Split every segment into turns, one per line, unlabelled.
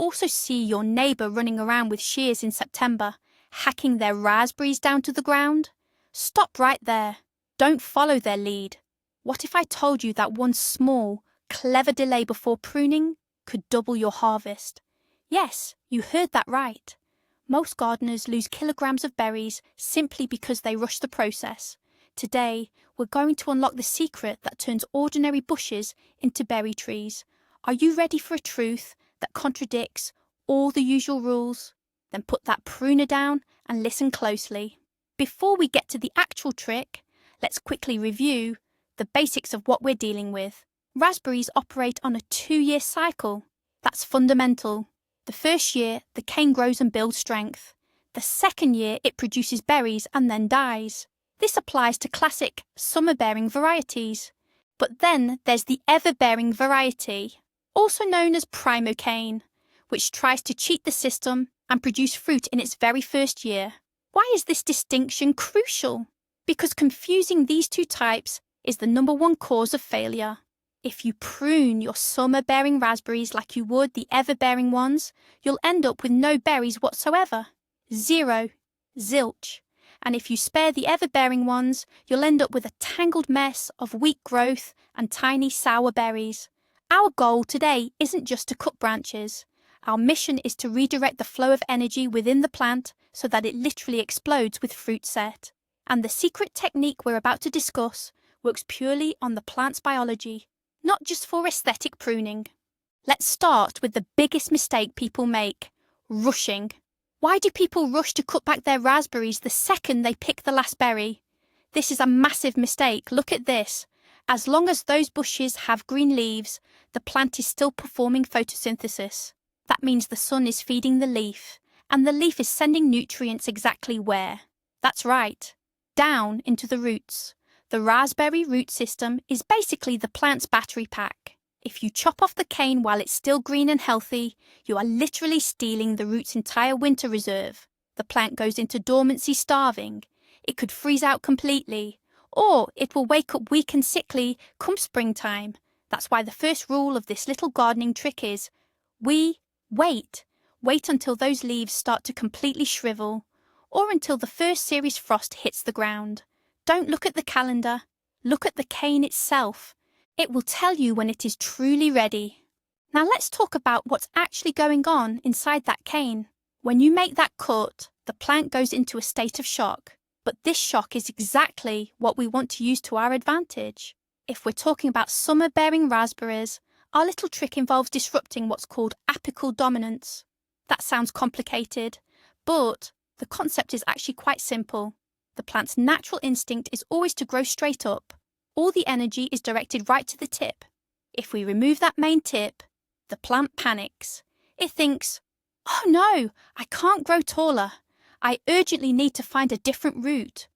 also see your neighbour running around with shears in September, hacking their raspberries down to the ground? Stop right there. Don't follow their lead. What if I told you that one small, clever delay before pruning could double your harvest? Yes, you heard that right. Most gardeners lose kilograms of berries simply because they rush the process. Today, we're going to unlock the secret that turns ordinary bushes into berry trees. Are you ready for a truth that contradicts all the usual rules? Then put that pruner down and listen closely. Before we get to the actual trick, let's quickly review the basics of what we're dealing with. Raspberries operate on a 2-year cycle. That's fundamental. The first year, the cane grows and builds strength. The second year, it produces berries and then dies. This applies to classic summer-bearing varieties. But then there's the ever-bearing variety, also known as primocane, which tries to cheat the system and produce fruit in its very first year. Why is this distinction crucial? Because confusing these two types is the #1 cause of failure. If you prune your summer-bearing raspberries like you would the ever-bearing ones, you'll end up with no berries whatsoever. Zero. Zilch. And if you spare the ever-bearing ones, you'll end up with a tangled mess of weak growth and tiny sour berries. Our goal today isn't just to cut branches. Our mission is to redirect the flow of energy within the plant so that it literally explodes with fruit set. And the secret technique we're about to discuss works purely on the plant's biology, not just for aesthetic pruning. Let's start with the biggest mistake people make: rushing. Why do people rush to cut back their raspberries the second they pick the last berry? This is a massive mistake. Look at this. As long as those bushes have green leaves, the plant is still performing photosynthesis. That means the sun is feeding the leaf, and the leaf is sending nutrients exactly where? That's right, down into the roots. The raspberry root system is basically the plant's battery pack. If you chop off the cane while it's still green and healthy, you are literally stealing the root's entire winter reserve. The plant goes into dormancy starving. It could freeze out completely, or it will wake up weak and sickly come springtime. That's why the first rule of this little gardening trick is, wait. Wait until those leaves start to completely shrivel, or until the first serious frost hits the ground. Don't look at the calendar, look at the cane itself. It will tell you when it is truly ready. Now let's talk about what's actually going on inside that cane. When you make that cut, the plant goes into a state of shock. But this shock is exactly what we want to use to our advantage. If we're talking about summer-bearing raspberries, our little trick involves disrupting what's called apical dominance. That sounds complicated, but the concept is actually quite simple. The plant's natural instinct is always to grow straight up. All the energy is directed right to the tip. If we remove that main tip, the plant panics. It thinks, "Oh no, I can't grow taller. I urgently need to find a different route."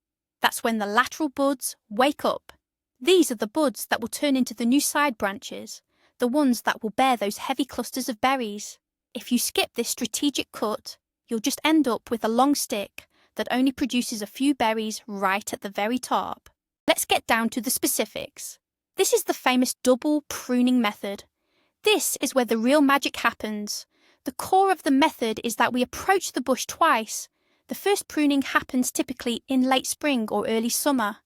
That's when the lateral buds wake up. These are the buds that will turn into the new side branches, the ones that will bear those heavy clusters of berries. If you skip this strategic cut, you'll just end up with a long stick that only produces a few berries right at the very top. Let's get down to the specifics. This is the famous double pruning method. This is where the real magic happens. The core of the method is that we approach the bush twice. The first pruning happens typically in late spring or early summer,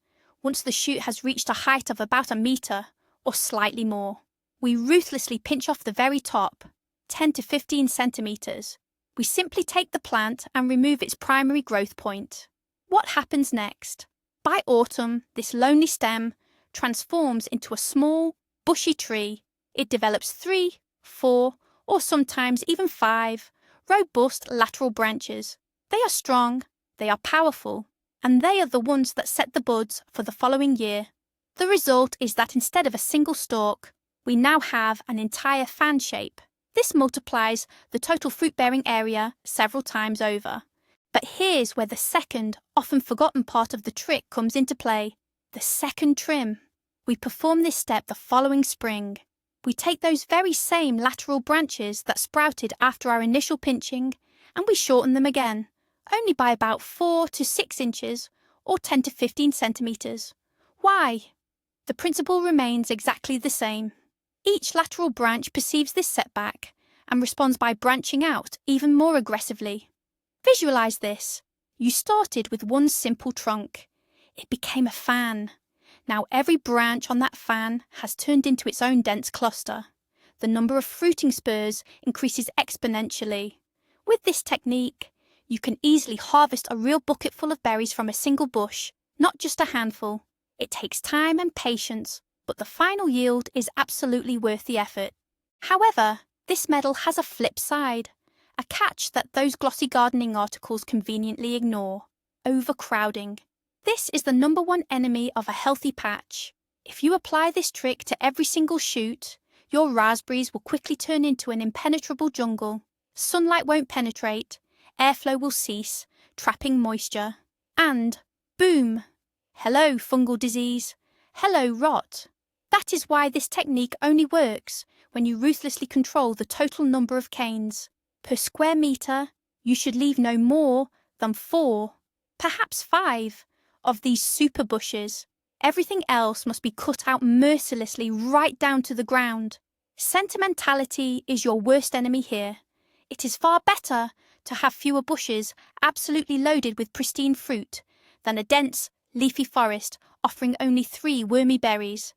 once the shoot has reached a height of about 1 meter or slightly more. We ruthlessly pinch off the very top, 10 to 15 centimeters. We simply take the plant and remove its primary growth point. What happens next? By autumn, this lonely stem transforms into a small, bushy tree. It develops 3, 4, or sometimes even 5 robust lateral branches. They are strong, they are powerful, and they are the ones that set the buds for the following year. The result is that instead of a single stalk, we now have an entire fan shape. This multiplies the total fruit-bearing area several times over. But here's where the second, often forgotten part of the trick comes into play, the second trim. We perform this step the following spring. We take those very same lateral branches that sprouted after our initial pinching, and we shorten them again, only by about 4 to 6 inches or 10 to 15 centimeters. Why? The principle remains exactly the same. Each lateral branch perceives this setback and responds by branching out even more aggressively. Visualize this. You started with one simple trunk. It became a fan. Now every branch on that fan has turned into its own dense cluster. The number of fruiting spurs increases exponentially. With this technique, you can easily harvest a real bucketful of berries from a single bush, not just a handful. It takes time and patience, but the final yield is absolutely worth the effort. However, this medal has a flip side, a catch that those glossy gardening articles conveniently ignore: overcrowding. This is the number one enemy of a healthy patch. If you apply this trick to every single shoot, your raspberries will quickly turn into an impenetrable jungle. Sunlight won't penetrate, airflow will cease, trapping moisture. And, boom! Hello, fungal disease. Hello, rot. That is why this technique only works when you ruthlessly control the total number of canes. Per square metre, you should leave no more than 4, perhaps 5, of these super bushes. Everything else must be cut out mercilessly right down to the ground. Sentimentality is your worst enemy here. It is far better to have fewer bushes absolutely loaded with pristine fruit than a dense, leafy forest offering only 3 wormy berries.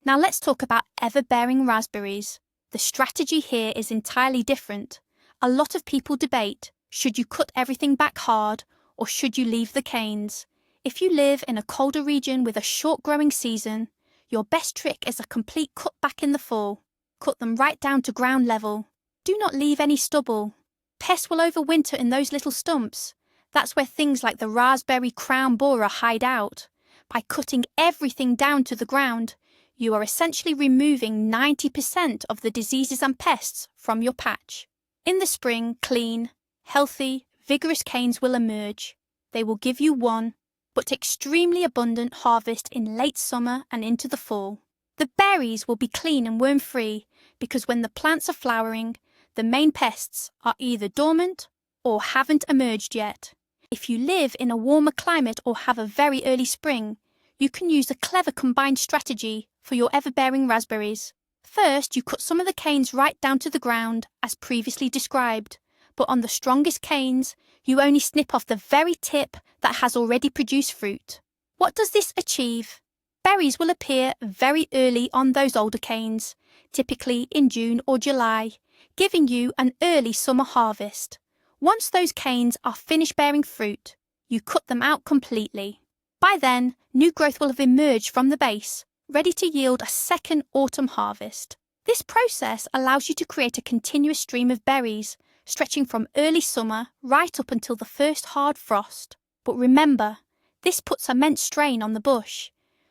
Now let's talk about ever-bearing raspberries. The strategy here is entirely different. A lot of people debate, should you cut everything back hard or should you leave the canes? If you live in a colder region with a short growing season, your best trick is a complete cut back in the fall. Cut them right down to ground level. Do not leave any stubble. Pests will overwinter in those little stumps. That's where things like the raspberry crown borer hide out. By cutting everything down to the ground, you are essentially removing 90% of the diseases and pests from your patch. In the spring, clean, healthy, vigorous canes will emerge. They will give you one, but extremely abundant harvest in late summer and into the fall. The berries will be clean and worm-free because when the plants are flowering, the main pests are either dormant or haven't emerged yet. If you live in a warmer climate or have a very early spring, you can use a clever combined strategy for your ever-bearing raspberries. First, you cut some of the canes right down to the ground, as previously described, but on the strongest canes, you only snip off the very tip that has already produced fruit. What does this achieve? Berries will appear very early on those older canes, typically in June or July, giving you an early summer harvest. Once those canes are finished bearing fruit, you cut them out completely. By then, new growth will have emerged from the base, ready to yield a second autumn harvest. This process allows you to create a continuous stream of berries, stretching from early summer right up until the first hard frost. But remember, this puts immense strain on the bush.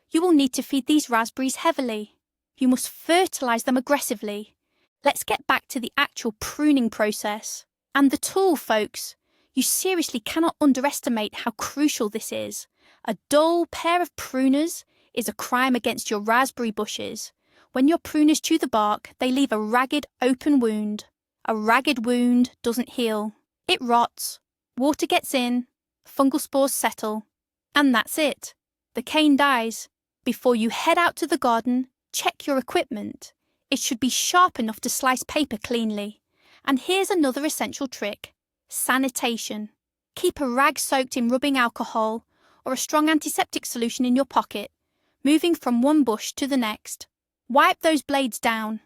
You will need to feed these raspberries heavily. You must fertilise them aggressively. Let's get back to the actual pruning process. And the tool, folks. You seriously cannot underestimate how crucial this is. A dull pair of pruners is a crime against your raspberry bushes. When your pruners chew the bark, they leave a ragged, open wound. A ragged wound doesn't heal. It rots, water gets in, fungal spores settle, and that's it. The cane dies. Before you head out to the garden, check your equipment. It should be sharp enough to slice paper cleanly. And here's another essential trick: sanitation. Keep a rag soaked in rubbing alcohol or a strong antiseptic solution in your pocket, moving from one bush to the next. Wipe those blades down.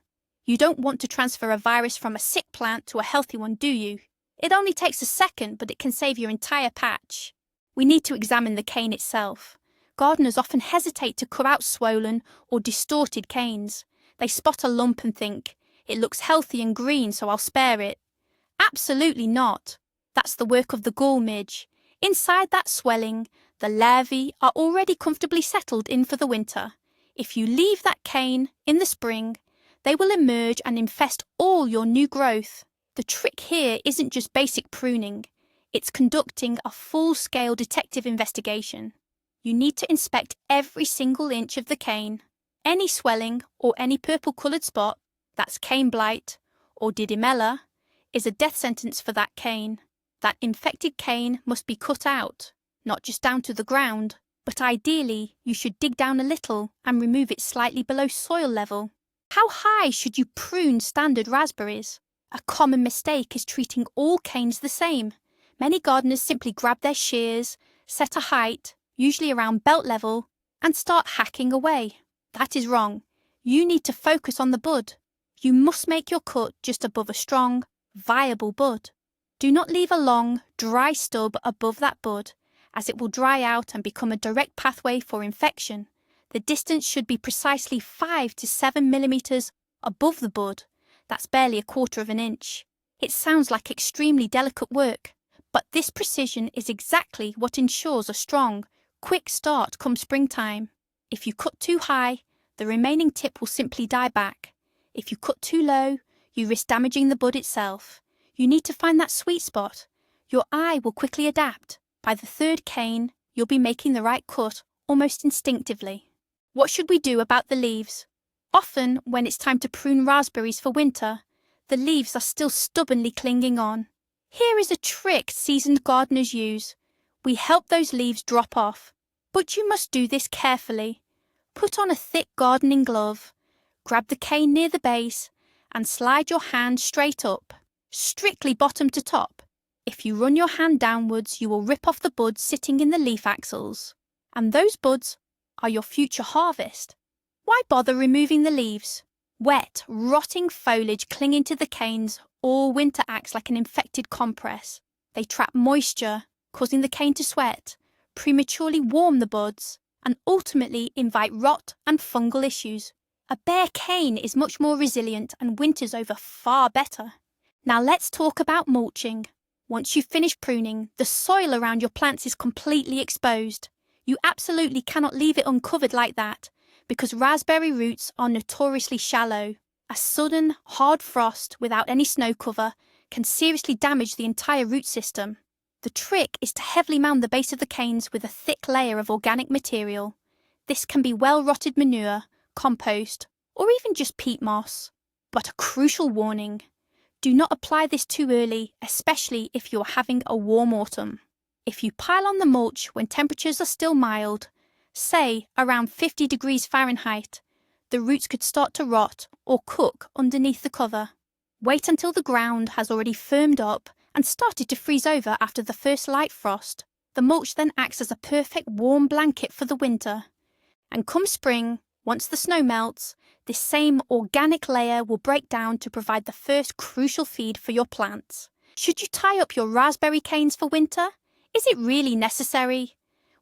You don't want to transfer a virus from a sick plant to a healthy one, do you? It only takes a second, but it can save your entire patch. We need to examine the cane itself. Gardeners often hesitate to cut out swollen or distorted canes. They spot a lump and think, it looks healthy and green, so I'll spare it. Absolutely not. That's the work of the gall midge. Inside that swelling, the larvae are already comfortably settled in for the winter. If you leave that cane in the spring, they will emerge and infest all your new growth. The trick here isn't just basic pruning. It's conducting a full-scale detective investigation. You need to inspect every single inch of the cane. Any swelling or any purple-coloured spot, that's cane blight or didymella, is a death sentence for that cane. That infected cane must be cut out, not just down to the ground, but ideally you should dig down a little and remove it slightly below soil level. How high should you prune standard raspberries? A common mistake is treating all canes the same. Many gardeners simply grab their shears, set a height, usually around belt level, and start hacking away. That is wrong. You need to focus on the bud. You must make your cut just above a strong, viable bud. Do not leave a long, dry stub above that bud, as it will dry out and become a direct pathway for infection. The distance should be precisely 5 to 7 millimeters above the bud. That's barely a quarter of an inch. It sounds like extremely delicate work, but this precision is exactly what ensures a strong, quick start come springtime. If you cut too high, the remaining tip will simply die back. If you cut too low, you risk damaging the bud itself. You need to find that sweet spot. Your eye will quickly adapt. By the third cane, you'll be making the right cut almost instinctively. What should we do about the leaves? Often, when it's time to prune raspberries for winter, the leaves are still stubbornly clinging on. Here is a trick seasoned gardeners use. We help those leaves drop off, but you must do this carefully. Put on a thick gardening glove, grab the cane near the base, and slide your hand straight up, strictly bottom to top. If you run your hand downwards, you will rip off the buds sitting in the leaf axils, and those buds are your future harvest. Why bother removing the leaves? Wet, rotting foliage clinging to the canes all winter acts like an infected compress. They trap moisture, causing the cane to sweat, prematurely warm the buds, and ultimately invite rot and fungal issues. A bare cane is much more resilient and winters over far better. Now let's talk about mulching. Once you've finished pruning, the soil around your plants is completely exposed. You absolutely cannot leave it uncovered like that, because raspberry roots are notoriously shallow. A sudden, hard frost without any snow cover can seriously damage the entire root system. The trick is to heavily mound the base of the canes with a thick layer of organic material. This can be well-rotted manure, compost, or even just peat moss. But a crucial warning: do not apply this too early, especially if you are having a warm autumn. If you pile on the mulch when temperatures are still mild, say around 50 degrees Fahrenheit, the roots could start to rot or cook underneath the cover. Wait until the ground has already firmed up and started to freeze over after the first light frost. The mulch then acts as a perfect warm blanket for the winter. And come spring, once the snow melts, this same organic layer will break down to provide the first crucial feed for your plants. Should you tie up your raspberry canes for winter? Is it really necessary?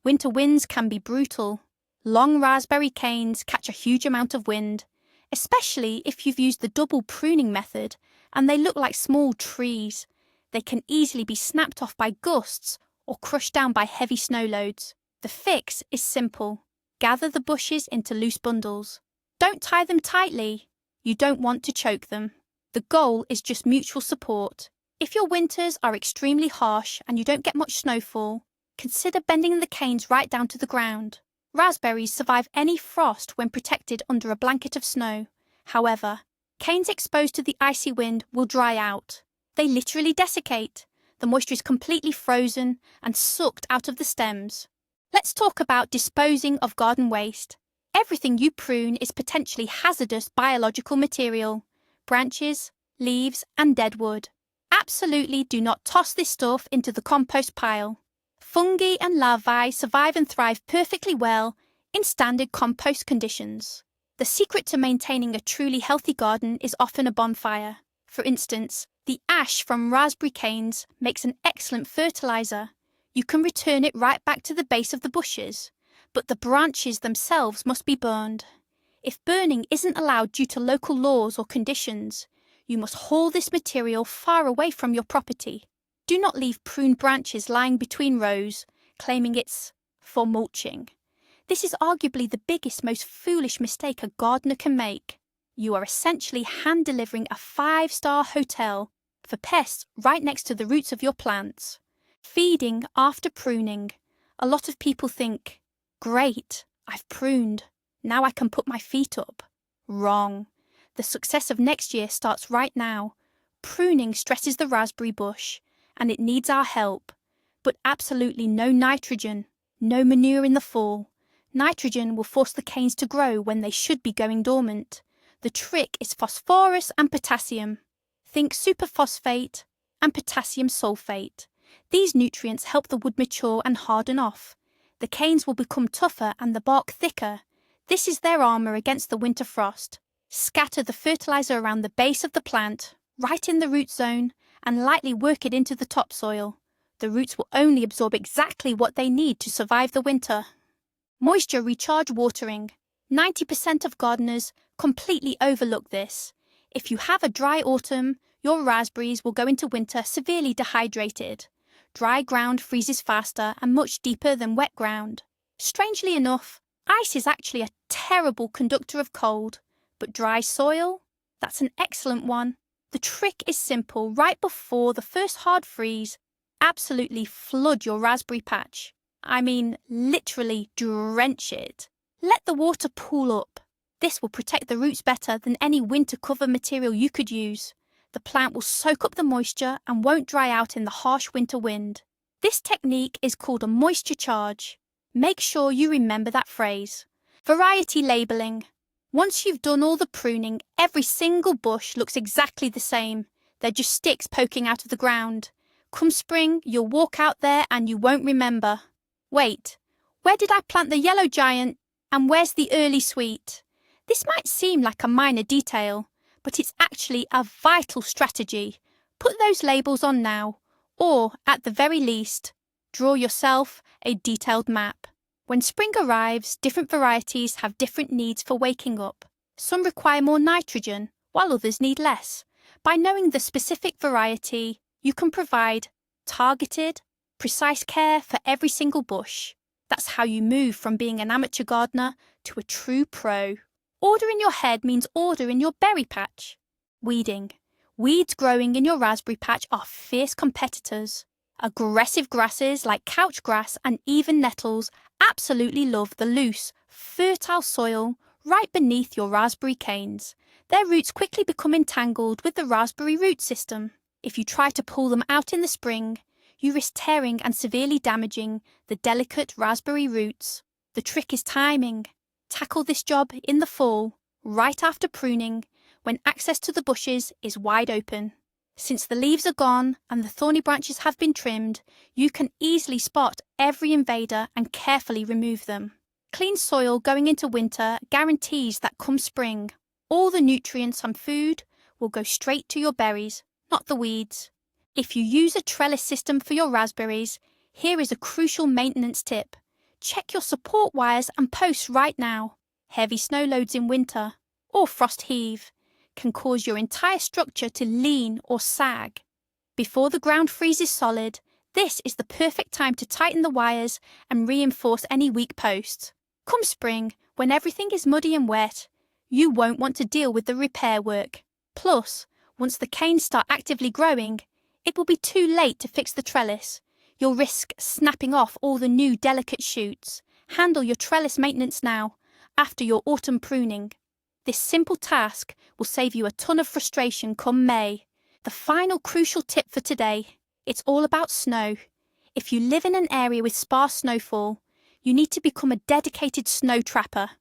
Winter winds can be brutal. Long raspberry canes catch a huge amount of wind, especially if you've used the double pruning method and they look like small trees. They can easily be snapped off by gusts or crushed down by heavy snow loads. The fix is simple. Gather the bushes into loose bundles. Don't tie them tightly. You don't want to choke them. The goal is just mutual support. If your winters are extremely harsh and you don't get much snowfall, consider bending the canes right down to the ground. Raspberries survive any frost when protected under a blanket of snow. However, canes exposed to the icy wind will dry out. They literally desiccate. The moisture is completely frozen and sucked out of the stems. Let's talk about disposing of garden waste. Everything you prune is potentially hazardous biological material: branches, leaves, and dead wood. Absolutely do not toss this stuff into the compost pile. Fungi and larvae survive and thrive perfectly well in standard compost conditions. The secret to maintaining a truly healthy garden is often a bonfire. For instance, the ash from raspberry canes makes an excellent fertilizer. You can return it right back to the base of the bushes, but the branches themselves must be burned. If burning isn't allowed due to local laws or conditions, you must haul this material far away from your property. Do not leave pruned branches lying between rows, claiming it's for mulching. This is arguably the biggest, most foolish mistake a gardener can make. You are essentially hand-delivering a 5-star hotel for pests right next to the roots of your plants. Feeding after pruning. A lot of people think, great, I've pruned, now I can put my feet up. Wrong. The success of next year starts right now. Pruning stresses the raspberry bush, and it needs our help. But absolutely no nitrogen, no manure in the fall. Nitrogen will force the canes to grow when they should be going dormant. The trick is phosphorus and potassium. Think superphosphate and potassium sulfate. These nutrients help the wood mature and harden off. The canes will become tougher and the bark thicker. This is their armour against the winter frost. Scatter the fertiliser around the base of the plant, right in the root zone, and lightly work it into the topsoil. The roots will only absorb exactly what they need to survive the winter. Moisture recharge watering. 90% of gardeners completely overlook this. If you have a dry autumn, your raspberries will go into winter severely dehydrated. Dry ground freezes faster and much deeper than wet ground. Strangely enough, ice is actually a terrible conductor of cold, but dry soil? That's an excellent one. The trick is simple. Right before the first hard freeze, absolutely flood your raspberry patch. I mean, literally drench it. Let the water pool up. This will protect the roots better than any winter cover material you could use. The plant will soak up the moisture and won't dry out in the harsh winter wind. This technique is called a moisture charge. Make sure you remember that phrase. Variety labelling. Once you've done all the pruning, every single bush looks exactly the same. They're just sticks poking out of the ground. Come spring, you'll walk out there and you won't remember. Wait, where did I plant the yellow giant and where's the early sweet? This might seem like a minor detail, but it's actually a vital strategy. Put those labels on now, or at the very least, draw yourself a detailed map. When spring arrives, different varieties have different needs for waking up. Some require more nitrogen, while others need less. By knowing the specific variety, you can provide targeted, precise care for every single bush. That's how you move from being an amateur gardener to a true pro. Order in your head means order in your berry patch. Weeding. Weeds growing in your raspberry patch are fierce competitors. Aggressive grasses like couch grass and even nettles absolutely love the loose, fertile soil right beneath your raspberry canes. Their roots quickly become entangled with the raspberry root system. If you try to pull them out in the spring, you risk tearing and severely damaging the delicate raspberry roots. The trick is timing. Tackle this job in the fall, right after pruning, when access to the bushes is wide open. Since the leaves are gone and the thorny branches have been trimmed, you can easily spot every invader and carefully remove them. Clean soil going into winter guarantees that come spring, all the nutrients and food will go straight to your berries, not the weeds. If you use a trellis system for your raspberries, here is a crucial maintenance tip. Check your support wires and posts right now. Heavy snow loads in winter, or frost heave, can cause your entire structure to lean or sag. Before the ground freezes solid, this is the perfect time to tighten the wires and reinforce any weak posts. Come spring, when everything is muddy and wet, you won't want to deal with the repair work. Plus, once the canes start actively growing, it will be too late to fix the trellis. You'll risk snapping off all the new delicate shoots. Handle your trellis maintenance now, after your autumn pruning. This simple task will save you a ton of frustration come May. The final crucial tip for today, it's all about snow. If you live in an area with sparse snowfall, you need to become a dedicated snow trapper.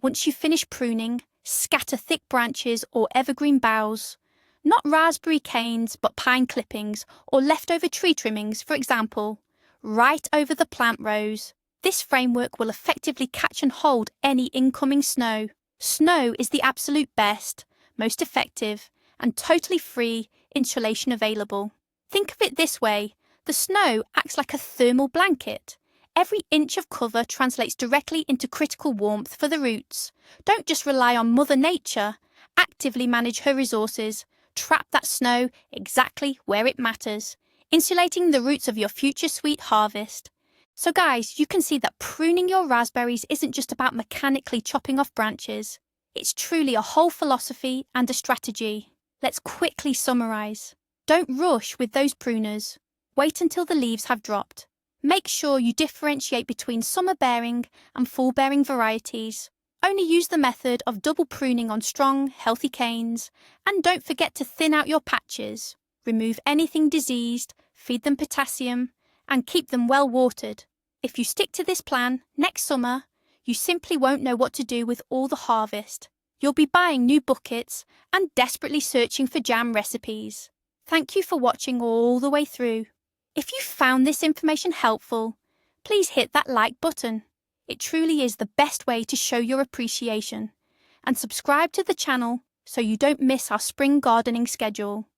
Once you finish pruning, scatter thick branches or evergreen boughs. Not raspberry canes, but pine clippings or leftover tree trimmings, for example, right over the plant rows. This framework will effectively catch and hold any incoming snow. Snow is the absolute best, most effective, and totally free insulation available. Think of it this way, the snow acts like a thermal blanket. Every inch of cover translates directly into critical warmth for the roots. Don't just rely on Mother Nature, actively manage her resources. Trap that snow exactly where it matters, insulating the roots of your future sweet harvest. So guys, you can see that pruning your raspberries isn't just about mechanically chopping off branches. It's truly a whole philosophy and a strategy. Let's quickly summarise. Don't rush with those pruners. Wait until the leaves have dropped. Make sure you differentiate between summer-bearing and fall-bearing varieties. Only use the method of double pruning on strong, healthy canes, and don't forget to thin out your patches. Remove anything diseased, feed them potassium, and keep them well watered. If you stick to this plan, next summer, you simply won't know what to do with all the harvest. You'll be buying new buckets and desperately searching for jam recipes. Thank you for watching all the way through. If you found this information helpful, please hit that like button. It truly is the best way to show your appreciation. And subscribe to the channel so you don't miss our spring gardening schedule.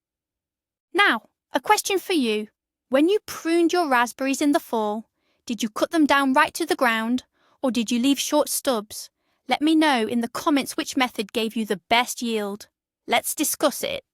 Now, a question for you. When you pruned your raspberries in the fall, did you cut them down right to the ground, or did you leave short stubs? Let me know in the comments which method gave you the best yield. Let's discuss it.